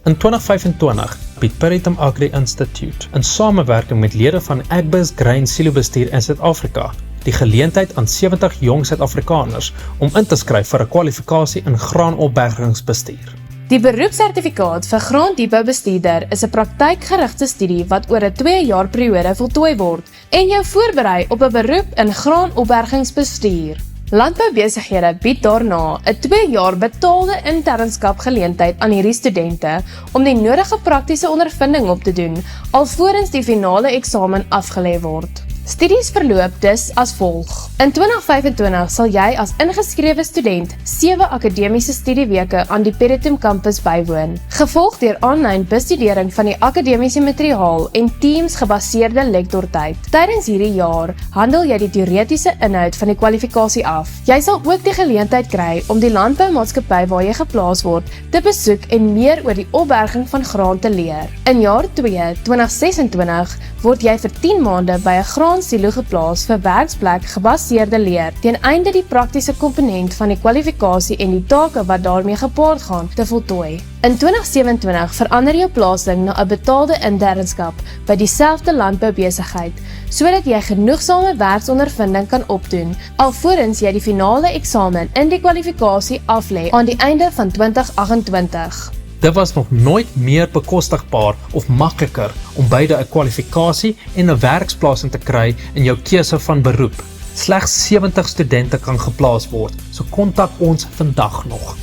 In 2025 bied Piritum Agri Institute in samewerking met lede van Agbus Grain Silobestuur in Suid-Afrika die geleentheid aan 70 jong Suid-Afrikaners om in te skryf vir 'n kwalifikasie in graanopbergingsbestuur. Die beroepssertifikaat vir graandepotbestuurder is 'n praktykgerigte studie wat oor 'n 2 jaar periode voltooi word en jou voorberei op 'n beroep in graanopbergingsbestuur. Landboubesighede bied daarna 'n 2 jaar betaalde internskap geleentheid aan hierdie studente om die nodige praktiese ondervinding op te doen alvorens die finale eksamen afgelê word. Studies verloop dus as volg. In 2025 sal jy as ingeskrewe student 7 akademiese studieweke aan die Piritum kampus bywoon, gevolg deur aanlyn bestudering van die akademiese materiaal en teams-gebaseerde lektortyd. Tydens hierdie jaar handel jy die teoretiese inhoud van die kwalifikasie af. Jy sal ook die geleentheid kry om die landboumaatskappy waar jy geplaas word te besoek en meer oor die opberging van graan te leer. In jaar 2, 2026, word jy vir 10 maande by 'n graansilo geplaas vir werksplek gebaseerde leer, ten einde die praktiese komponent van die kwalifikasie en die take wat daarmee gepaard gaan te voltooi. In 2027 verander jou plasing na 'n betaalde internskap by dieselfde landboubesigheid, sodat jy genoegsame werksondervinding kan opdoen, alvorens jy die finale eksamen in die kwalifikasie aflê aan die einde van 2028. Dit was nog nooit meer bekostigbaar of makliker om beide 'n kwalifikasie en 'n werksplasing te kry in jou keuse van beroep. Slegs 70 studente kan geplaas word, so kontak ons vandag nog.